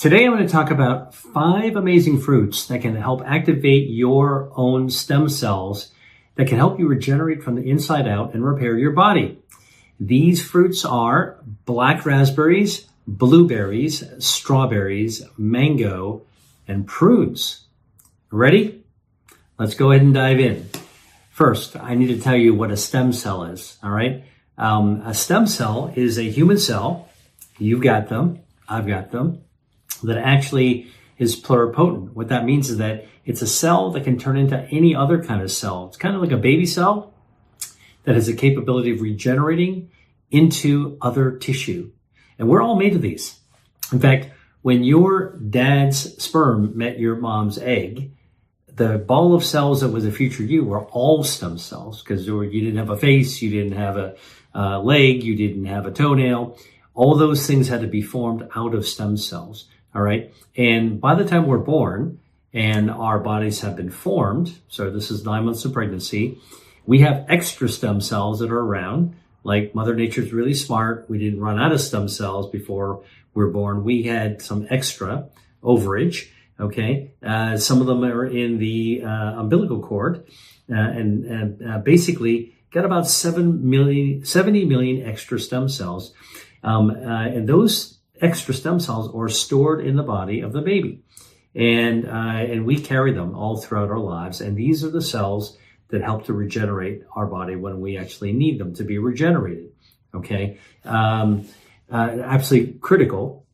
Today I'm going to talk about 5 amazing fruits that can help activate your own stem cells that can help you regenerate from the inside out and repair your body. These fruits are black raspberries, blueberries, strawberries, mango, and prunes. Ready? Let's go ahead and dive in. First, I need to tell you what a stem cell is, all right? A stem cell is a human cell. You've got them. I've got them. That actually is pluripotent. What that means is that it's a cell that can turn into any other kind of cell. It's kind of like a baby cell that has the capability of regenerating into other tissue. And we're all made of these. In fact, when your dad's sperm met your mom's egg, the ball of cells that was a future you were all stem cells, because you didn't have a face, you didn't have a leg, you didn't have a toenail. All those things had to be formed out of stem cells. All right. And by the time we're born and our bodies have been formed, so this is 9 months of pregnancy, we have extra stem cells that are around. Like Mother Nature's really smart. We didn't run out of stem cells before we were born. We had some extra overage. Okay. Some of them are in the umbilical cord and basically got about 70 million extra stem cells. And those extra stem cells are stored in the body of the baby. And we carry them all throughout our lives. And these are the cells that help to regenerate our body when we actually need them to be regenerated. Okay. Absolutely critical.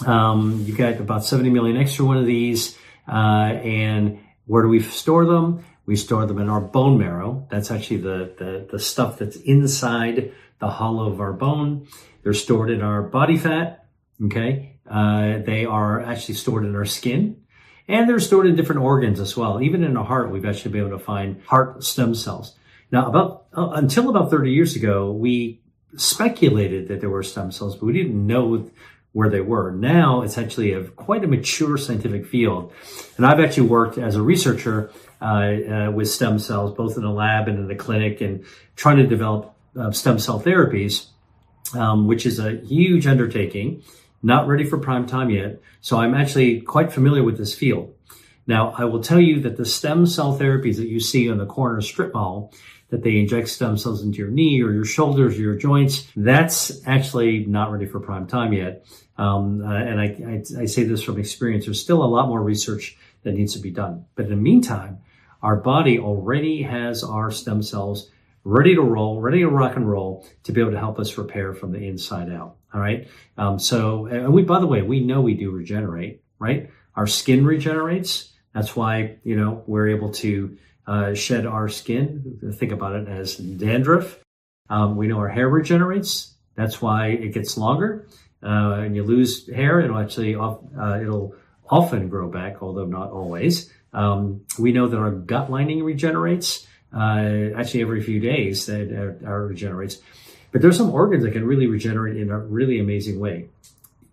You got about 70 million extra one of these. And where do we store them? We store them in our bone marrow. That's actually the stuff that's inside the hollow of our bone. They're stored in our body fat. Okay. They are actually stored in our skin, and they're stored in different organs as well. Even in the heart, we've actually been able to find heart stem cells. Now, until about 30 years ago, we speculated that there were stem cells, but we didn't know where they were. Now it's actually quite a mature scientific field. And I've actually worked as a researcher with stem cells, both in the lab and in the clinic, and trying to develop stem cell therapies, which is a huge undertaking. Not ready for prime time yet. So I'm actually quite familiar with this field. Now, I will tell you that the stem cell therapies that you see on the corner strip mall, that they inject stem cells into your knee or your shoulders or your joints, that's actually not ready for prime time yet. And I say this from experience. There's still a lot more research that needs to be done. But in the meantime, our body already has our stem cells ready to roll, ready to rock and roll, to be able to help us repair from the inside out. All right. And by the way, we know we do regenerate, right? Our skin regenerates. That's why, we're able to shed our skin. Think about it as dandruff. We know our hair regenerates. That's why it gets longer. And you lose hair, it'll often grow back, although not always. We know that our gut lining regenerates. Actually every few days that regenerates. But there's some organs that can really regenerate in a really amazing way.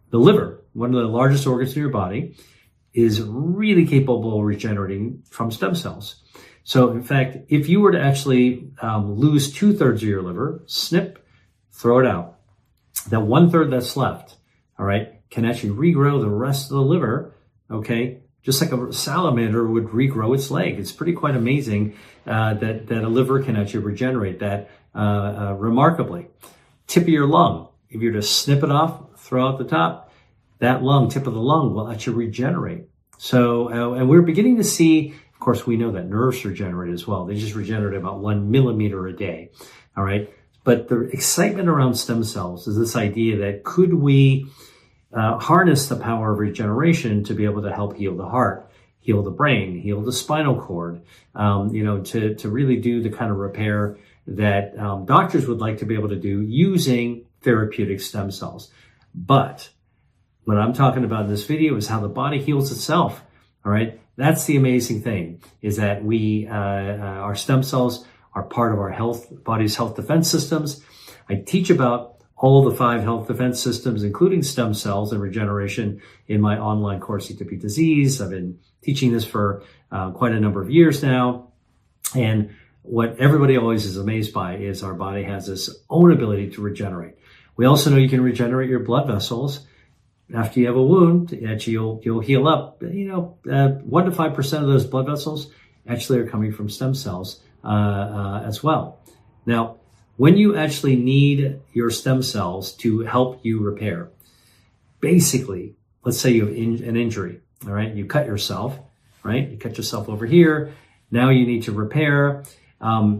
The liver, one of the largest organs in your body, is really capable of regenerating from stem cells. So in fact, if you were to actually lose 2/3 of your liver, snip, throw it out, that 1/3 that's left, all right, can actually regrow the rest of the liver, okay, just like a salamander would regrow its leg. It's quite amazing that a liver can actually regenerate that remarkably. Tip of your lung, if you're to snip it off, throw out the top, that tip of the lung will actually regenerate. So, and we're beginning to see, of course, we know that nerves regenerate as well. They just regenerate about 1 millimeter a day. All right. But the excitement around stem cells is this idea that could we harness the power of regeneration to be able to help heal the heart, heal the brain, heal the spinal cord, to really do the kind of repair that doctors would like to be able to do using therapeutic stem cells. But what I'm talking about in this video is how the body heals itself. All right. That's the amazing thing, is that our stem cells are part of our body's health defense systems. I teach about all the 5 health defense systems, including stem cells and regeneration, in my online course, Eat to Beat Disease. I've been teaching this for quite a number of years now. And what everybody always is amazed by is our body has this own ability to regenerate. We also know you can regenerate your blood vessels after you have a wound, actually you'll heal up. 1 to 5% of those blood vessels actually are coming from stem cells as well. Now, when you actually need your stem cells to help you repair, basically, let's say you have an injury, all right? You cut yourself, right? You cut yourself over here. Now you need to repair.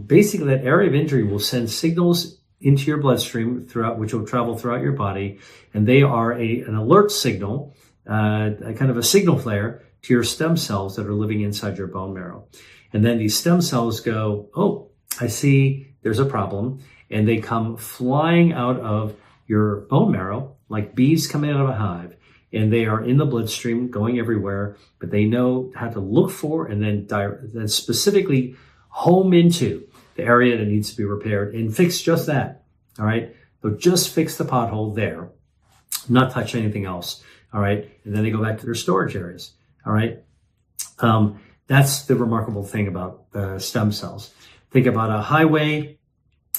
Basically, that area of injury will send signals into your bloodstream which will travel throughout your body, and they are an alert signal, a kind of a signal flare to your stem cells that are living inside your bone marrow. And then these stem cells go, oh, I see there's a problem, and they come flying out of your bone marrow like bees coming out of a hive, and they are in the bloodstream going everywhere, but they know how to look for and then specifically home into the area that needs to be repaired and fix just that, all right? So just fix the pothole there, not touch anything else, all right? And then they go back to their storage areas, all right? That's the remarkable thing about stem cells. Think about a highway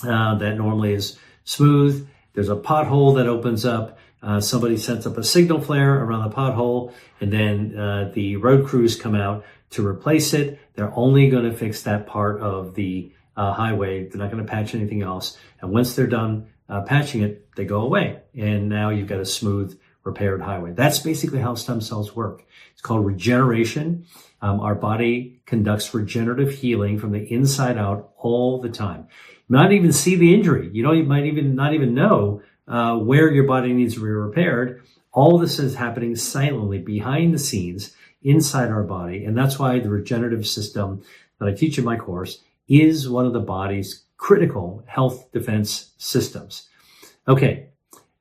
that normally is smooth. There's a pothole that opens up. Somebody sets up a signal flare around the pothole, and then the road crews come out to replace it. They're only going to fix that part of the highway. They're not going to patch anything else. And once they're done patching it, they go away. And now you've got a smooth, repaired highway. That's basically how stem cells work. It's called regeneration. Our body conducts regenerative healing from the inside out all the time. You might even see the injury. You might even not even know where your body needs to be repaired. All this is happening silently behind the scenes inside our body. And that's why the regenerative system that I teach in my course is one of the body's critical health defense systems. Okay,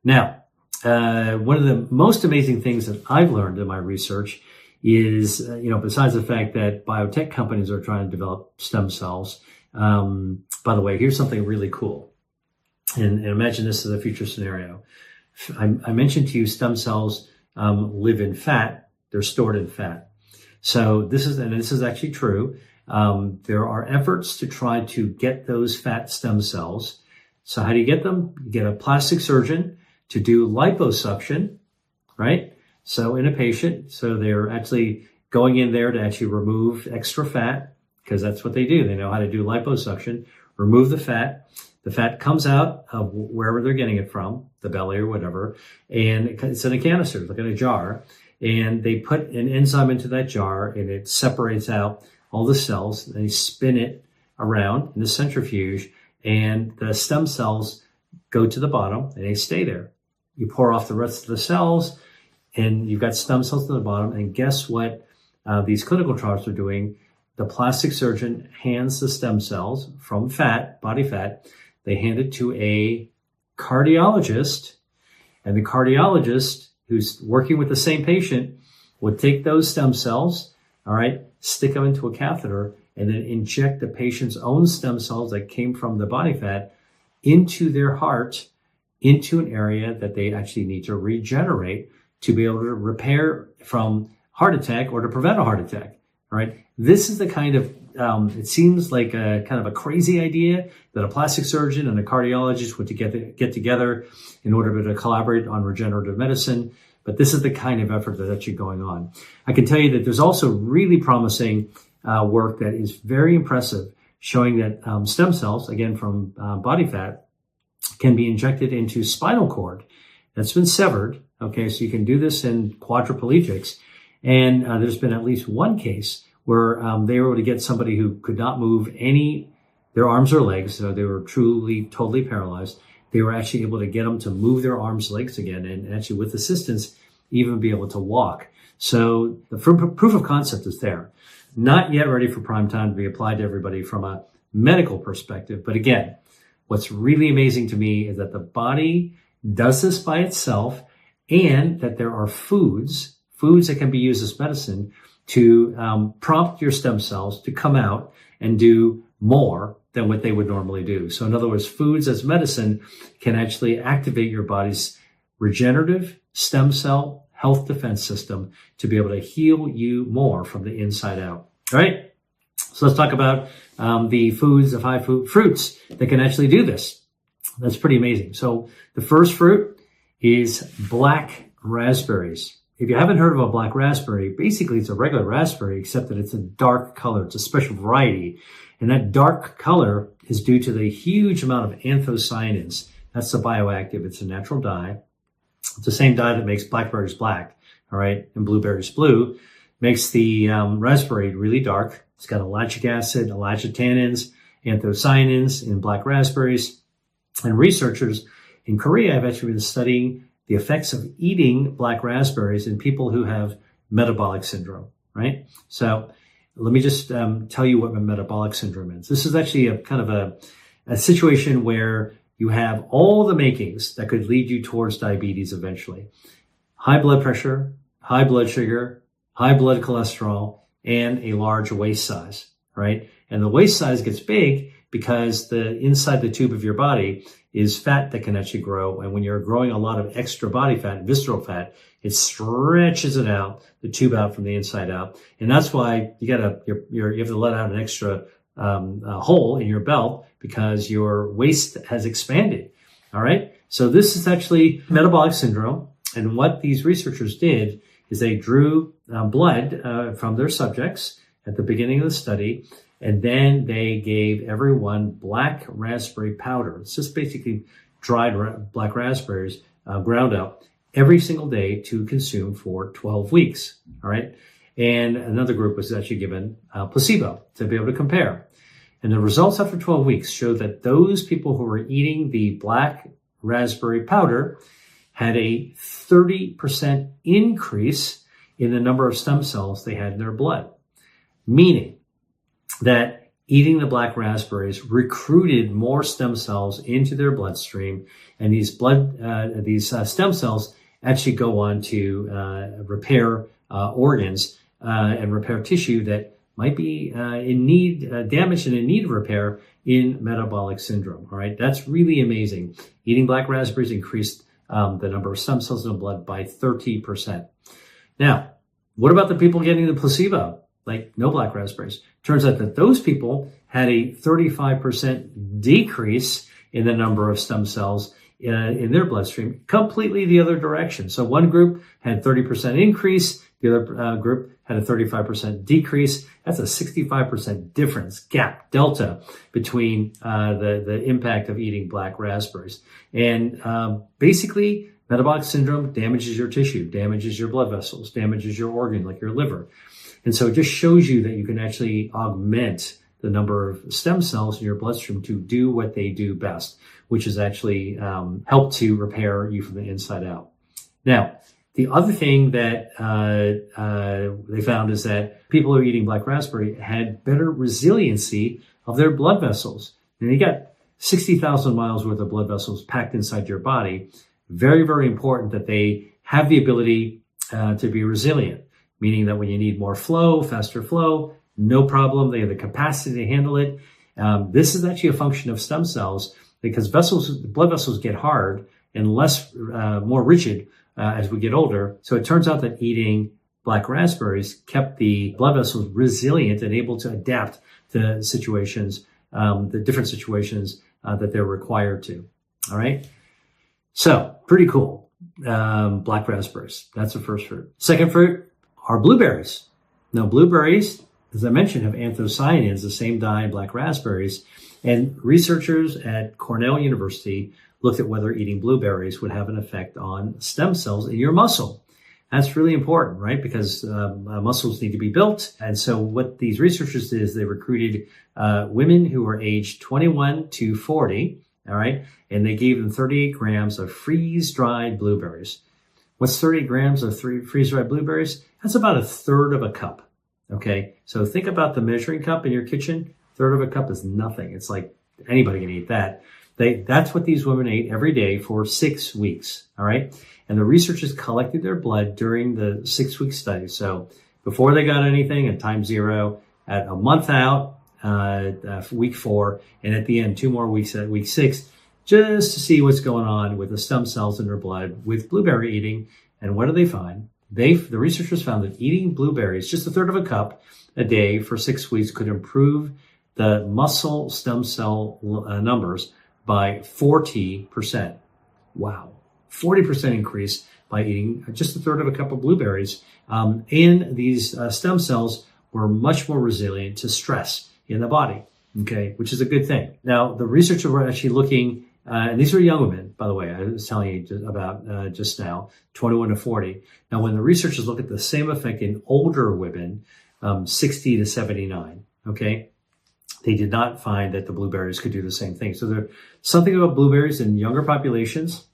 now, one of the most amazing things that I've learned in my research is, besides the fact that biotech companies are trying to develop stem cells, by the way, here's something really cool. And imagine this as a future scenario. I mentioned to you stem cells live in fat. They're stored in fat. So this is actually true. There are efforts to try to get those fat stem cells. So how do you get them? You get a plastic surgeon to do liposuction, right? So in a patient, so they're actually going in there to actually remove extra fat, because that's what they do. They know how to do liposuction, remove the fat. The fat comes out of wherever they're getting it from, the belly or whatever, and it's in a canister, like in a jar. And they put an enzyme into that jar, and it separates out all the cells. And they spin it around in the centrifuge, and the stem cells go to the bottom, and they stay there. You pour off the rest of the cells, and you've got stem cells at the bottom. And guess what these clinical trials are doing? The plastic surgeon hands the stem cells from fat, body fat. They hand it to a cardiologist, and the cardiologist who's working with the same patient would take those stem cells, all right, stick them into a catheter, and then inject the patient's own stem cells that came from the body fat into their heart, into an area that they actually need to regenerate to be able to repair from heart attack or to prevent a heart attack. All right. This is the kind of, it seems like a kind of a crazy idea that a plastic surgeon and a cardiologist would get together in order to collaborate on regenerative medicine. But this is the kind of effort that's actually going on. I can tell you that there's also really promising work that is very impressive, showing that stem cells, again from body fat, can be injected into spinal cord that's been severed. Okay, so you can do this in quadriplegics. And there's been at least one case where they were able to get somebody who could not move their arms or legs, so they were totally paralyzed. They were actually able to get them to move their arms, legs again, and actually with assistance, even be able to walk. So the proof of concept is there. Not yet ready for prime time to be applied to everybody from a medical perspective. But again, what's really amazing to me is that the body does this by itself, and that there are foods that can be used as medicine to prompt your stem cells to come out and do more than what they would normally do. So in other words, foods as medicine can actually activate your body's regenerative stem cell health defense system to be able to heal you more from the inside out. All right. So let's talk about the foods of high fruits that can actually do this. That's pretty amazing. So the first fruit is black raspberries. If you haven't heard of a black raspberry, basically it's a regular raspberry, except that it's a dark color. It's a special variety. And that dark color is due to the huge amount of anthocyanins. That's the bioactive. It's a natural dye. It's the same dye that makes blackberries black, all right, and blueberries blue. Makes the raspberry really dark. It's got ellagic acid, ellagitannins, anthocyanins in black raspberries. And researchers in Korea have actually been studying the effects of eating black raspberries in people who have metabolic syndrome, right? So let me just tell you what metabolic syndrome is. This is actually a kind of a situation where you have all the makings that could lead you towards diabetes eventually. High blood pressure, high blood sugar, high blood cholesterol, and a large waist size, right? And the waist size gets big because the inside the tube of your body is fat that can actually grow. And when you're growing a lot of extra body fat, visceral fat, it stretches it out, the tube out from the inside out. And that's why you have to let out an extra hole in your belt because your waist has expanded. All right. So this is actually metabolic syndrome. And what these researchers did is they drew blood from their subjects at the beginning of the study. And then they gave everyone black raspberry powder. It's just basically dried black raspberries ground up every single day to consume for 12 weeks. All right. And another group was actually given placebo to be able to compare. And the results after 12 weeks showed that those people who were eating the black raspberry powder had a 30% increase in the number of stem cells they had in their blood, meaning that eating the black raspberries recruited more stem cells into their bloodstream, and these stem cells actually go on to repair organs and repair tissue that might be in need, damaged and in need of repair in metabolic syndrome. All right, that's really amazing. Eating black raspberries increased the number of stem cells in the blood by 30%. Now, what about the people getting the placebo? Like no black raspberries. Turns out that those people had a 35% decrease in the number of stem cells in their bloodstream, completely the other direction. So one group had 30% increase, the other group had a 35% decrease. That's a 65% difference, gap, delta between the impact of eating black raspberries. And basically, metabolic syndrome damages your tissue, damages your blood vessels, damages your organ like your liver. And so it just shows you that you can actually augment the number of stem cells in your bloodstream to do what they do best, which is actually help to repair you from the inside out. Now, the other thing that they found is that people who are eating black raspberry had better resiliency of their blood vessels. And you got 60,000 miles worth of blood vessels packed inside your body. Very, very important that they have the ability to be resilient. Meaning that when you need more flow, faster flow, no problem. They have the capacity to handle it. This is actually a function of stem cells because blood vessels get hard and more rigid as we get older. So it turns out that eating black raspberries kept the blood vessels resilient and able to adapt to situations, the different situations that they're required to. All right. So pretty cool. Black raspberries. That's the first fruit. Second fruit are blueberries. Now, blueberries, as I mentioned, have anthocyanins, the same dye in black raspberries. And researchers at Cornell University looked at whether eating blueberries would have an effect on stem cells in your muscle. That's really important, right? Because muscles need to be built. And so what these researchers did is they recruited women who were aged 21 to 40, all right? And they gave them 38 grams of freeze-dried blueberries. What's 38 grams of freeze-dried blueberries? That's about a third of a cup, okay? So think about the measuring cup in your kitchen. A third of a cup is nothing. It's like anybody can eat that. That's what these women ate every day for 6 weeks, all right? And the researchers collected their blood during the 6-week study. So before they got anything at time 0, at a month out, week 4, and at the end, 2 more weeks at week 6, just to see what's going on with the stem cells in their blood with blueberry eating. And what do they find? The researchers found that eating blueberries, just a third of a cup a day for 6 weeks, could improve the muscle stem cell numbers by 40%. Wow. 40% increase by eating just a third of a cup of blueberries. And these stem cells were much more resilient to stress in the body, okay, which is a good thing. Now, the researchers were actually looking, and these were young women, by the way, I was telling you about just now, 21 to 40. Now, when the researchers look at the same effect in older women, 60 to 79, okay, they did not find that the blueberries could do the same thing. So there's something about blueberries in younger populations,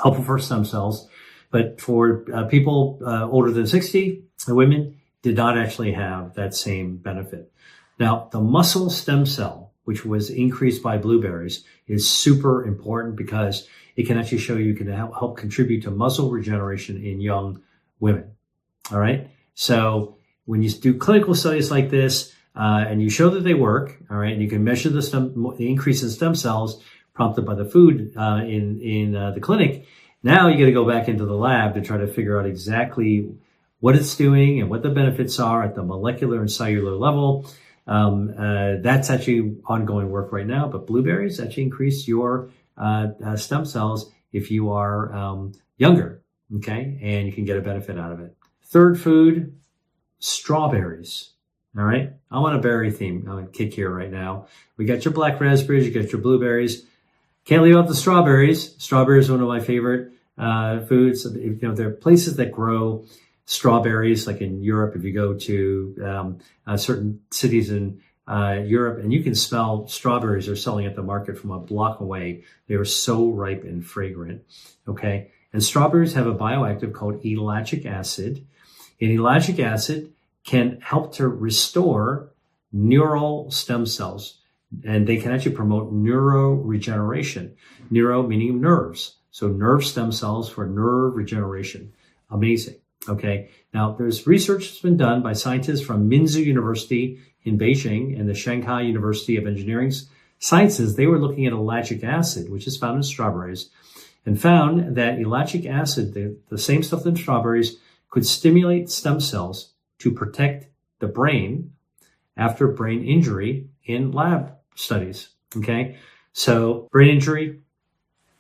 helpful for stem cells, but for people older than 60, the women did not actually have that same benefit. Now, the muscle stem cell, which was increased by blueberries, is super important because it can actually show you can help contribute to muscle regeneration in young women. All right. So when you do clinical studies like this, and you show that they work, all right, and you can measure the increase in stem cells prompted by the food in the clinic, now you got to go back into the lab to try to figure out exactly what it's doing and what the benefits are at the molecular and cellular level. That's actually ongoing work right now, but blueberries actually increase your stem cells if you are younger, okay, and you can get a benefit out of it. Third food, strawberries. All right, I'm on a berry theme. I'm on a kick here right now. We got your black raspberries, you got your blueberries. Can't leave out the strawberries. Strawberries are one of my favorite foods. You know, there are places that grow strawberries, like in Europe. If you go to certain cities in Europe, and you can smell strawberries are selling at the market from a block away. They are so ripe and fragrant. Okay, and strawberries have a bioactive called ellagic acid. And ellagic acid can help to restore neural stem cells, and they can actually promote neuroregeneration. Neuro meaning nerves. So nerve stem cells for nerve regeneration. Amazing. Okay. Now there's research that's been done by scientists from Minzu University in Beijing and the Shanghai University of Engineering Sciences. They were looking at ellagic acid, which is found in strawberries, and found that ellagic acid, the same stuff in strawberries, could stimulate stem cells to protect the brain after brain injury in lab studies. Okay, so brain injury,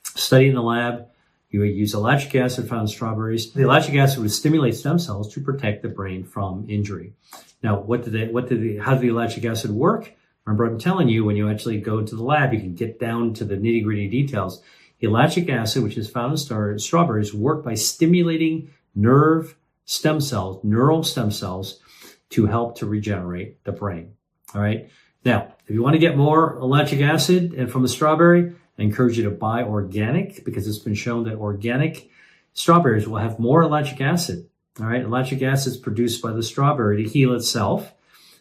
study in the lab, you would use ellagic acid found in strawberries. The ellagic acid would stimulate stem cells to protect the brain from injury. Now, how did the ellagic acid work? Remember, I'm telling you, when you actually go to the lab, you can get down to the nitty-gritty details. Ellagic acid, which is found in strawberries, work by stimulating nerve stem cells, neural stem cells, to help to regenerate the brain. All right. Now, if you want to get more ellagic acid and from the strawberry, I encourage you to buy organic, because it's been shown that organic strawberries will have more ellagic acid. All right. Ellagic acid is produced by the strawberry to heal itself.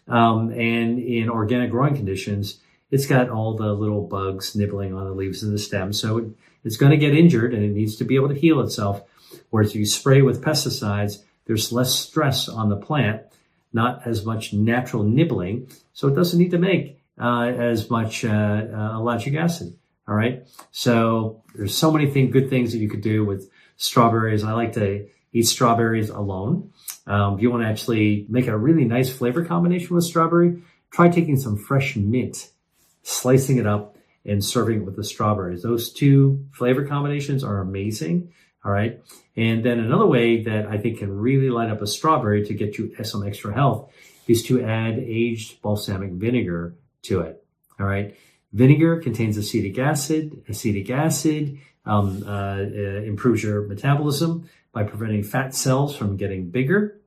And in organic growing conditions, it's got all the little bugs nibbling on the leaves and the stem. So it's going to get injured and it needs to be able to heal itself. Whereas if you spray with pesticides, there's less stress on the plant, not as much natural nibbling, so it doesn't need to make as much ellagic acid. All right, so there's so many good things that you could do with strawberries. I like to eat strawberries alone. If you want to actually make a really nice flavor combination with strawberry, try taking some fresh mint, slicing it up, and serving it with the strawberries. Those two flavor combinations are amazing. All right. And then another way that I think can really light up a strawberry to get you some extra health is to add aged balsamic vinegar to it. All right. Vinegar contains acetic acid. Acetic acid improves your metabolism by preventing fat cells from getting bigger.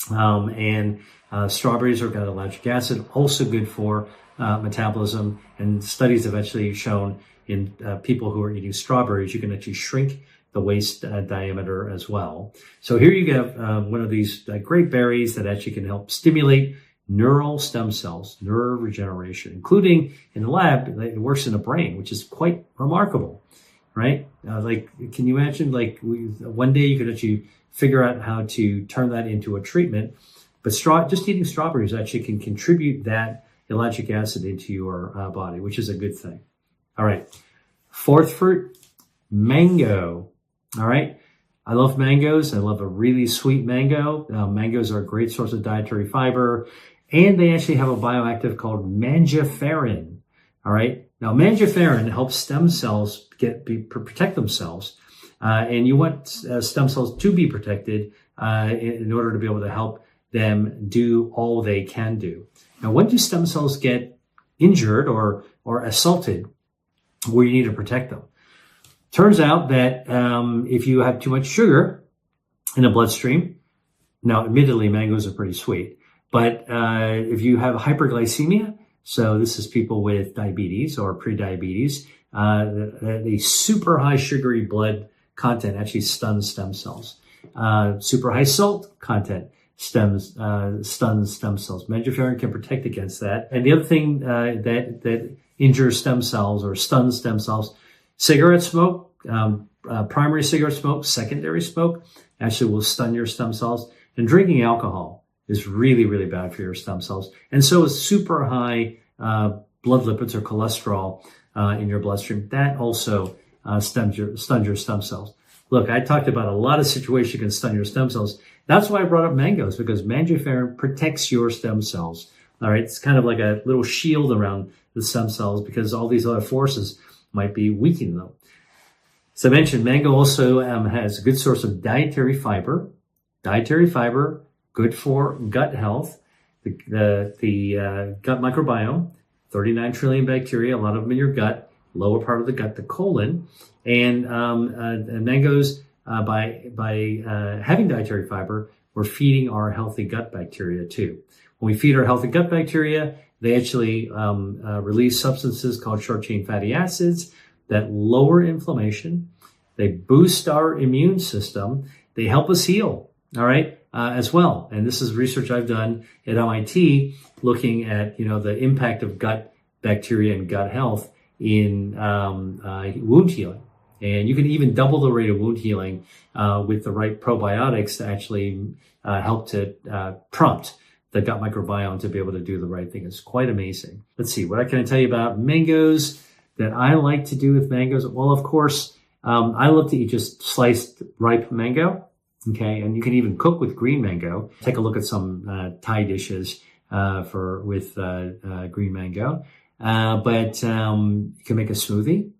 And strawberries are got ellagic acid, also good for metabolism. And studies have actually shown in people who are eating strawberries, you can actually shrink the waist diameter as well. So here you have one of these great berries that actually can help stimulate neural stem cells, nerve regeneration, including in the lab, it works in the brain, which is quite remarkable, right? Can you imagine, one day you could actually figure out how to turn that into a treatment, but just eating strawberries actually can contribute that ellagic acid into your body, which is a good thing. All right. Fourth fruit, mango. All right. I love mangoes. I love a really sweet mango. Mangoes are a great source of dietary fiber, and they actually have a bioactive called mangiferin. All right. Now, mangiferin helps stem cells protect themselves And you want stem cells to be protected in order to be able to help them do all they can do. Now, when do stem cells get injured or assaulted where you need to protect them? Turns out that if you have too much sugar in the bloodstream, now admittedly mangoes are pretty sweet, but if you have hyperglycemia, so this is people with diabetes or prediabetes, the super high sugary blood content actually stuns stem cells. Super high salt content stuns stem cells. Mangiferin can protect against that. And the other thing that injures stem cells or stuns stem cells, cigarette smoke, primary cigarette smoke, secondary smoke, actually will stun your stem cells. And drinking alcohol is really, really bad for your stem cells. And so is super high blood lipids or cholesterol in your bloodstream. That also stuns your stem cells. Look, I talked about a lot of situations you can stun your stem cells. That's why I brought up mangoes, because mangiferin protects your stem cells. All right, it's kind of like a little shield around the stem cells because all these other forces might be weakening them. As I mentioned, mango also has a good source of dietary fiber. Dietary fiber, good for gut health. The gut microbiome, 39 trillion bacteria, a lot of them in your gut, lower part of the gut, the colon. And mangoes, by having dietary fiber, we're feeding our healthy gut bacteria too. When we feed our healthy gut bacteria, they actually release substances called short-chain fatty acids that lower inflammation. They boost our immune system. They help us heal, all right, as well. And this is research I've done at MIT looking at, the impact of gut bacteria and gut health in wound healing. And you can even double the rate of wound healing with the right probiotics to actually help to prompt the gut microbiome to be able to do the right thing. It's quite amazing. Let's see, what can I tell you about mangoes that I like to do with mangoes? Well, of course, I love to eat just sliced ripe mango. Okay, and you can even cook with green mango. Take a look at some Thai dishes with green mango. But you can make a smoothie.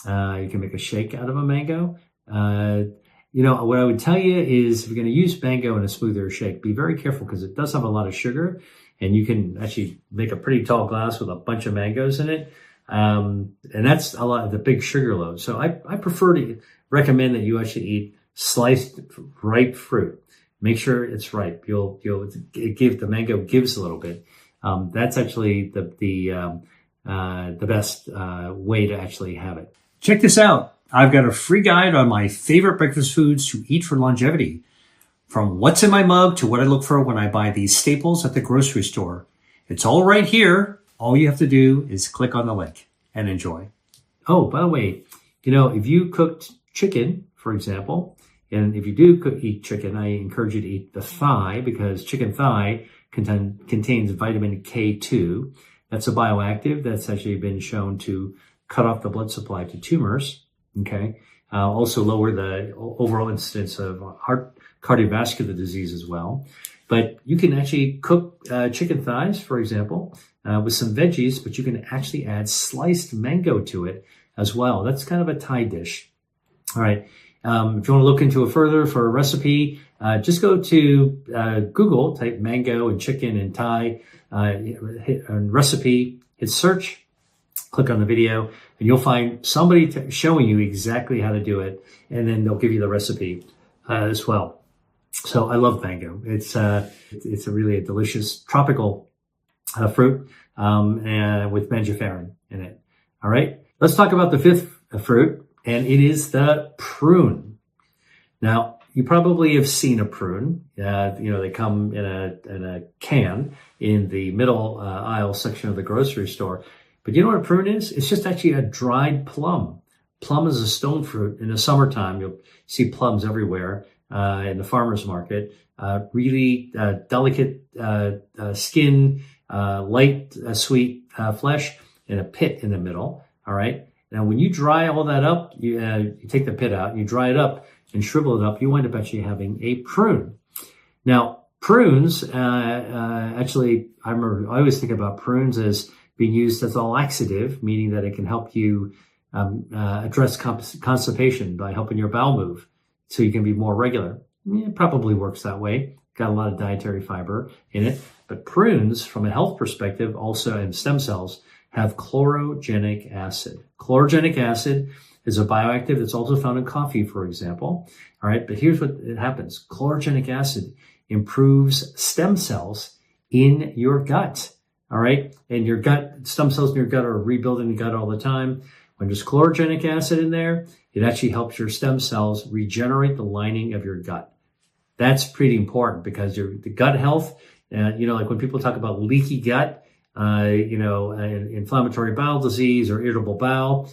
You can make a shake out of a mango. What I would tell you is if you're going to use mango in a smoothie or shake, be very careful because it does have a lot of sugar, and you can actually make a pretty tall glass with a bunch of mangoes in it. And that's a lot of the big sugar load. So I prefer to recommend that you actually eat sliced ripe fruit. Make sure it's ripe. The mango gives a little bit. That's actually the best way to actually have it. Check this out. I've got a free guide on my favorite breakfast foods to eat for longevity. From what's in my mug to what I look for when I buy these staples at the grocery store. It's all right here. All you have to do is click on the link and enjoy. Oh, by the way, if you cooked chicken, for example, and if you do eat chicken, I encourage you to eat the thigh because chicken thigh contains vitamin K2. That's a bioactive that's actually been shown to cut off the blood supply to tumors. Okay. Also lower the overall incidence of heart cardiovascular disease as well. But you can actually cook chicken thighs, for example, with some veggies, but you can actually add sliced mango to it as well. That's kind of a Thai dish. All right. If you want to look into it further for a recipe, just go to Google, type mango and chicken and Thai, hit recipe, hit search, click on the video, and you'll find somebody showing you exactly how to do it, and then they'll give you the recipe as well. So I love mango. It's a really delicious tropical fruit with mangiferin in it. All right, let's talk about the fifth fruit, and it is the prune. Now, you probably have seen a prune. They come in a can in the middle aisle section of the grocery store. But you know what a prune is? It's just actually a dried plum. Plum is a stone fruit. In the summertime, you'll see plums everywhere in the farmer's market. Really delicate skin, light, sweet flesh, and a pit in the middle. All right. Now, when you dry all that up, you take the pit out, and you dry it up and shrivel it up, you wind up actually having a prune. Now, prunes, actually, I always think about prunes as being used as a laxative, meaning that it can help you address constipation by helping your bowel move so you can be more regular. It probably works that way. Got a lot of dietary fiber in it. But prunes, from a health perspective, also, and stem cells, have chlorogenic acid. Chlorogenic acid is a bioactive that's also found in coffee, for example. All right, but here's what happens. Chlorogenic acid improves stem cells in your gut. All right, and your gut, stem cells in your gut are rebuilding the gut all the time. When there's chlorogenic acid in there, it actually helps your stem cells regenerate the lining of your gut. That's pretty important because the gut health, like when people talk about leaky gut, inflammatory bowel disease or irritable bowel,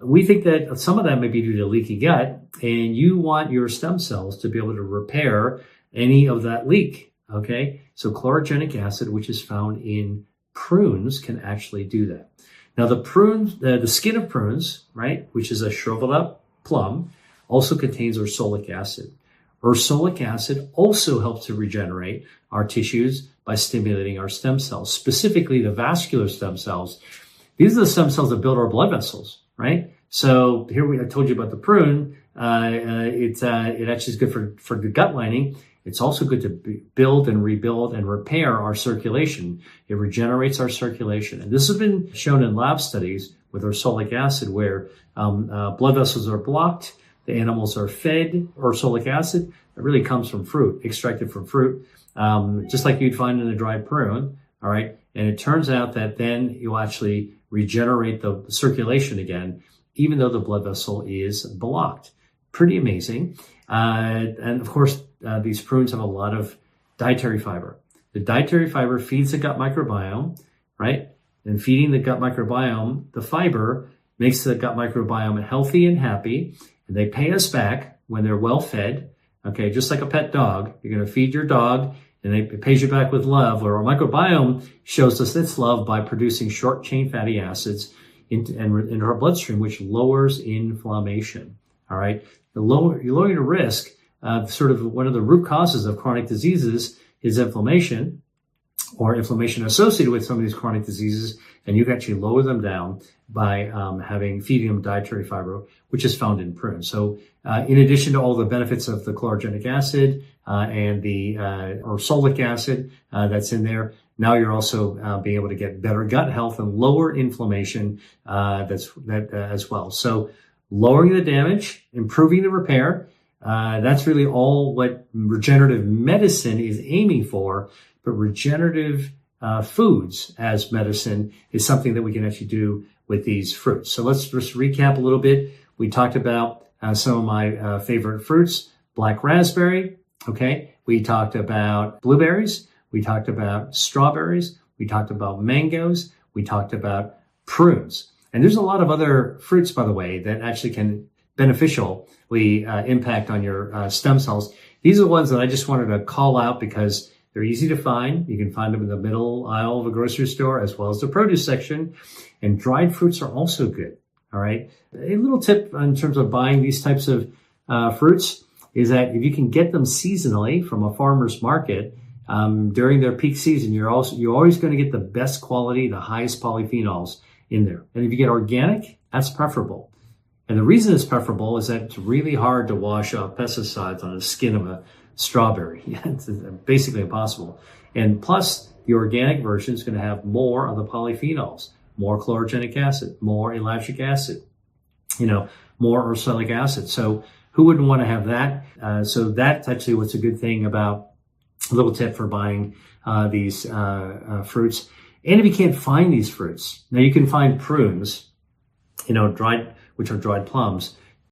we think that some of that may be due to leaky gut, and you want your stem cells to be able to repair any of that leak, okay? So chlorogenic acid, which is found in prunes, can actually do that. Now the skin of prunes, right, which is a shriveled up plum, also contains ursolic acid. Ursolic acid also helps to regenerate our tissues by stimulating our stem cells, specifically the vascular stem cells. These are the stem cells that build our blood vessels, right? So here I told you about the prune. It actually is good for the gut lining. It's also good to build and rebuild and repair our circulation. It regenerates our circulation. And this has been shown in lab studies with ursolic acid where blood vessels are blocked. The animals are fed ursolic acid. It really comes from fruit, extracted from fruit, just like you'd find in a dried prune. All right. And it turns out that then you'll actually regenerate the circulation again, even though the blood vessel is blocked. Pretty amazing. And of course, these prunes have a lot of dietary fiber. The dietary fiber feeds the gut microbiome, right? And feeding the gut microbiome, the fiber makes the gut microbiome healthy and happy. And they pay us back when they're well fed. Okay, just like a pet dog, you're going to feed your dog and it pays you back with love. Or our microbiome shows us its love by producing short chain fatty acids into our bloodstream, which lowers inflammation. All right, you're lowering the risk of sort of one of the root causes of chronic diseases is inflammation, or inflammation associated with some of these chronic diseases, and you can actually lower them down by feeding them dietary fiber, which is found in prunes. So in addition to all the benefits of the chlorogenic acid and the ursolic acid that's in there, now you're also being able to get better gut health and lower inflammation as well. So lowering the damage, improving the repair, that's really all what regenerative medicine is aiming for. But regenerative foods as medicine is something that we can actually do with these fruits. So let's just recap a little bit. We talked about some of my favorite fruits, black raspberry, okay? We talked about blueberries. We talked about strawberries. We talked about mangoes. We talked about prunes. And there's a lot of other fruits, by the way, that actually can beneficially impact on your stem cells. These are the ones that I just wanted to call out because they're easy to find. You can find them in the middle aisle of a grocery store as well as the produce section. And dried fruits are also good. All right. A little tip in terms of buying these types of fruits is that if you can get them seasonally from a farmer's market during their peak season, you're always going to get the best quality, the highest polyphenols in there. And if you get organic, that's preferable. And the reason it's preferable is that it's really hard to wash off pesticides on the skin of a strawberry. It's basically impossible. And plus, the organic version is going to have more of the polyphenols, more chlorogenic acid, more ellagic acid, more ursolic acid. So who wouldn't want to have that? So that's actually what's a good thing about a little tip for buying these fruits. And if you can't find these fruits, now you can find prunes, which are dried plums.